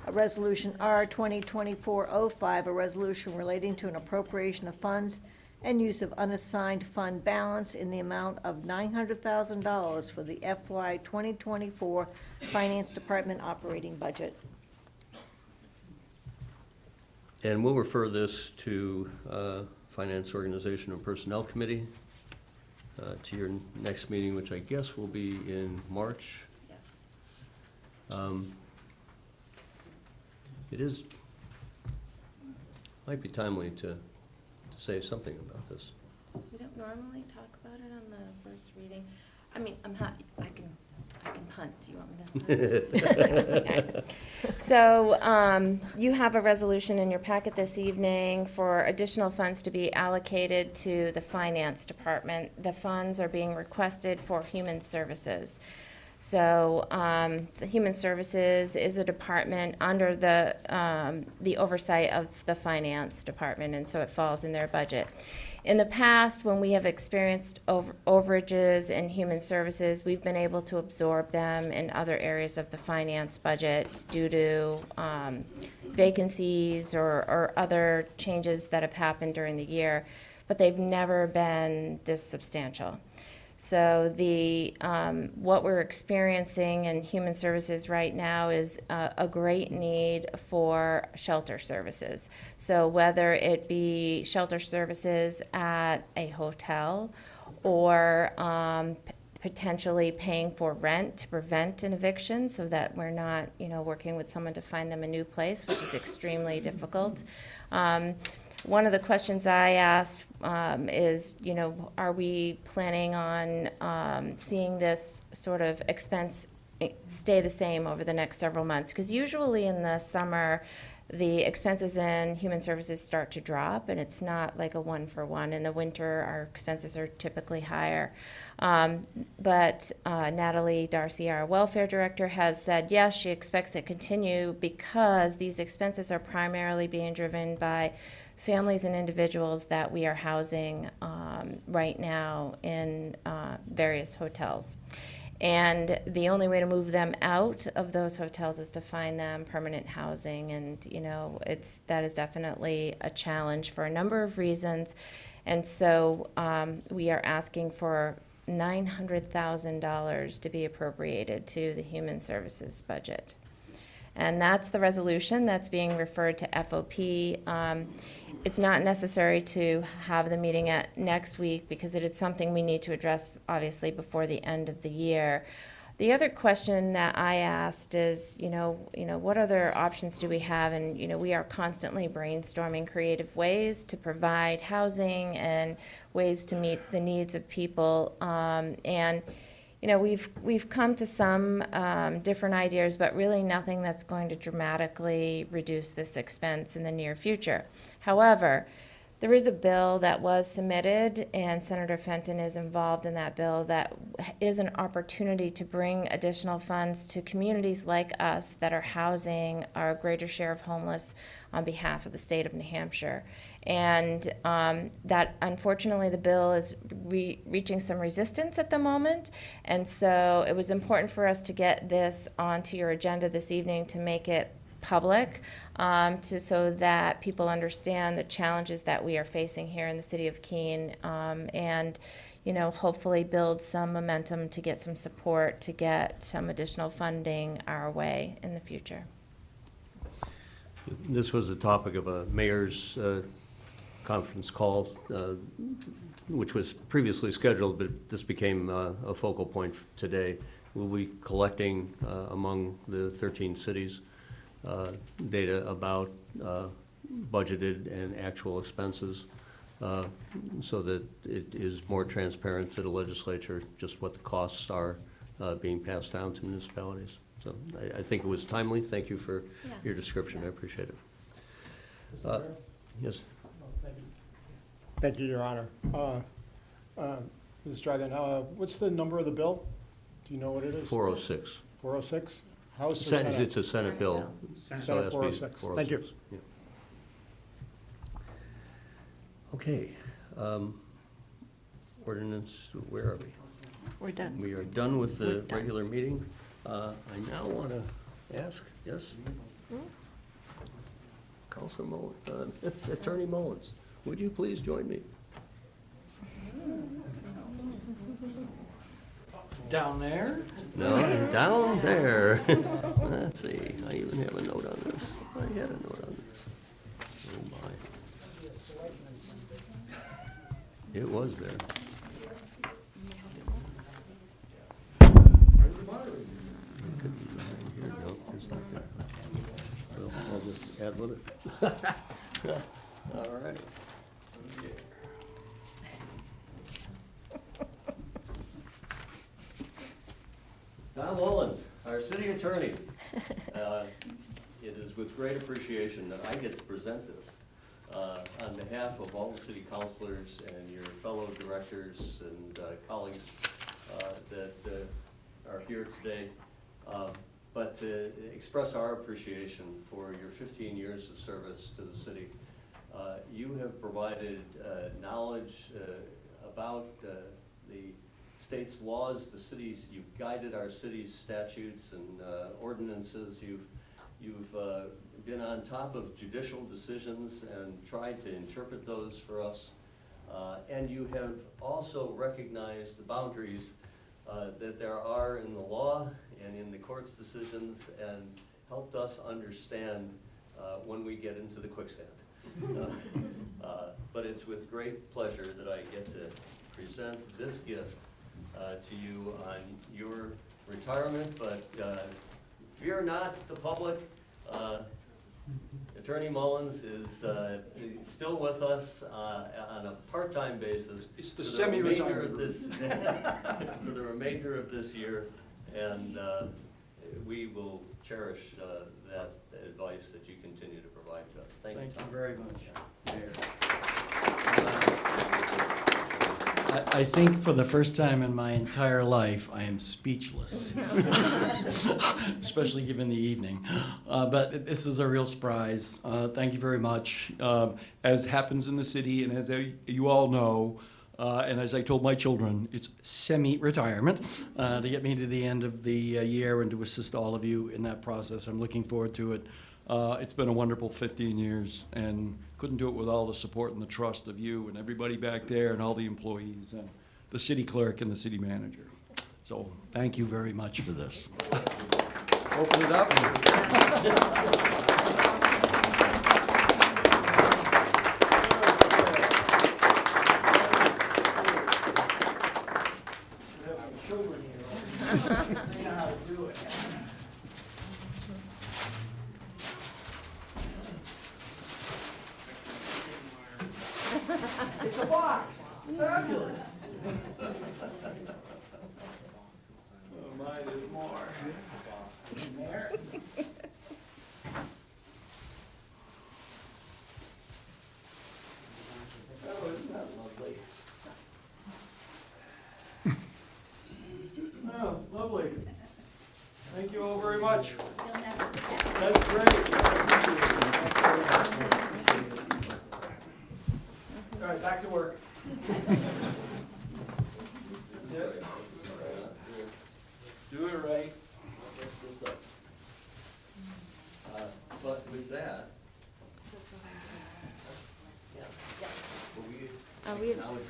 A resolution R 2024-05, a resolution relating to an appropriation of funds and use of unassigned fund balance in the amount of $900,000 for the FY 2024 Finance Department operating budget. And we'll refer this to Finance Organization and Personnel Committee to your next meeting, which I guess will be in March. Yes. It is, might be timely to say something about this. We don't normally talk about it on the first reading. I mean, I can punt. Do you want me to punt? Okay. So, you have a resolution in your packet this evening for additional funds to be allocated to the Finance Department. The funds are being requested for Human Services. So, the Human Services is a department under the oversight of the Finance Department, and so it falls in their budget. In the past, when we have experienced overages in Human Services, we've been able to absorb them in other areas of the finance budget due to vacancies or other changes that have happened during the year, but they've never been this substantial. So what we're experiencing in Human Services right now is a great need for shelter services. So whether it be shelter services at a hotel or potentially paying for rent to prevent an eviction so that we're not, working with someone to find them a new place, which is extremely difficult. One of the questions I asked is, are we planning on seeing this sort of expense stay the same over the next several months? Because usually in the summer, the expenses in Human Services start to drop, and it's not like a one-for-one. In the winter, our expenses are typically higher. But Natalie Darcy, our welfare director, has said, yes, she expects it to continue because these expenses are primarily being driven by families and individuals that we are housing right now in various hotels. And the only way to move them out of those hotels is to find them permanent housing. And, that is definitely a challenge for a number of reasons. And so we are asking for $900,000 to be appropriated to the Human Services budget. And that's the resolution that's being referred to FOP. It's not necessary to have the meeting at next week because it is something we need to address, obviously, before the end of the year. The other question that I asked is, what other options do we have? And, we are constantly brainstorming creative ways to provide housing and ways to meet the needs of people. We've come to some different ideas, but really nothing that's going to dramatically reduce this expense in the near future. However, there is a bill that was submitted, and Senator Fenton is involved in that bill, that is an opportunity to bring additional funds to communities like us that are housing our greater share of homeless on behalf of the state of New Hampshire. And that, unfortunately, the bill is reaching some resistance at the moment, and so it was important for us to get this onto your agenda this evening to make it public, so that people understand the challenges that we are facing here in the city of Keene, and hopefully build some momentum to get some support, to get some additional funding our way in the future. This was the topic of a mayor's conference call, which was previously scheduled, but this became a focal point today. We'll be collecting among the 13 cities data about budgeted and actual expenses, so that it is more transparent to the legislature just what the costs are being passed down to municipalities. So I think it was timely. Thank you for your description. I appreciate it. Yes. Thank you, Your Honor. Ms. Dragon, what's the number of the bill? Do you know what it is? 406. 406? House or Senate? It's a Senate bill. Senate So it has to be 406. Thank you. Yeah. Okay. Ordinance, where are we? We're done. We are done with We're the done. regular meeting. I now want to ask, yes? Councilor Mullins, Attorney Mullins, would you please join me? Down there? No, down there. Let's see, I even have a note on this. I had a note on this. Oh, my. It was there. Here, no, it's not there. Well, I'll just add with it. All right. Tom Mullins, our city attorney. It is with great appreciation that I get to present this on behalf of all the city councilors and your fellow directors and colleagues that are here today, but to express our appreciation for your 15 years of service to the city. You have provided knowledge about the state's laws, the cities, you've guided our city's statutes and ordinances, you've been on top of judicial decisions and tried to interpret those for us, and you have also recognized the boundaries that there are in the law and in the court's decisions, and helped us understand when we get into the quicksand. But it's with great pleasure that I get to present this gift to you on your retirement, but fear not, the public. Attorney Mullins is still with us on a part-time basis. It's the for semi-retirement. For the remainder of this year, and we will cherish that advice that you continue to provide to us. Thank you, Thank you Tom. very much, Mayor. I think for the first time in my entire life, I am speechless, especially given the evening. But this is a real surprise. Thank you very much. As happens in the city, and as you all know, and as I told my children, it's semi-retirement to get me to the end of the year and to assist all of you in that process. I'm looking forward to it. It's been a wonderful 15 years, and couldn't do it with all the support and the trust of you and everybody back there and all the employees and the city clerk and the city manager. So thank you very much for this. Open it up. It's a box. Fabulous. Oh, mine is more. There. Oh, isn't that lovely? Oh, lovely. Thank you all very much. That's great. I appreciate it. All right, back to work. Yep. Do it right. Get this up. But with that, We have now adjourn.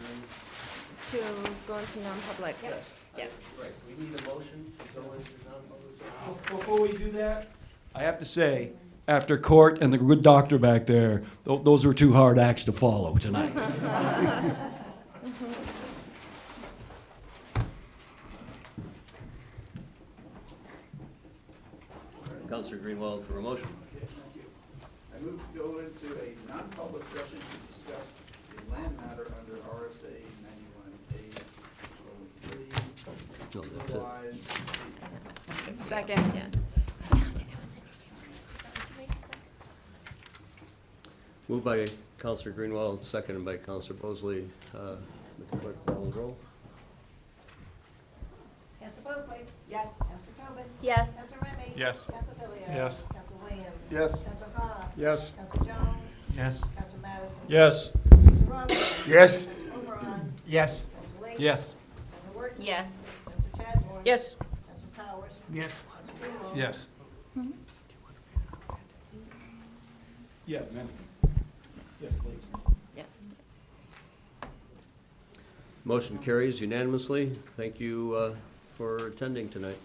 to go into non-public. Yeah. Right, we need a motion to go into non-public session. Before we do that, I have to say, after Court and the good doctor back there, those were two hard acts to follow tonight. Counselor Greenwald for a motion. I move to go into a non-public session to discuss a land matter under RSA 91A, No, that's it. otherwise. Second. Yeah. Moved by Counselor Greenwald, seconded by Counselor Bosley. Mr. Clerk, call the roll. Counselor Bosley? Yes. Counselor Tobin? Yes. Counselor Remy? Yes. Counselor Billy? Yes. Counselor Williams? Yes. Counselor Haas? Yes. Counselor Jones? Yes. Counselor Madison? Yes. Counselor Robinson? Yes. Counselor Oberon? Yes. Counselor Lake? Yes. Counselor Workman? Yes. Counselor Chadbourne? Yes. Counselor Powers? Yes. Counselor Greenwald? Yes. Yeah, man. Yes, please. Yes. Motion carries unanimously. Thank you for attending tonight.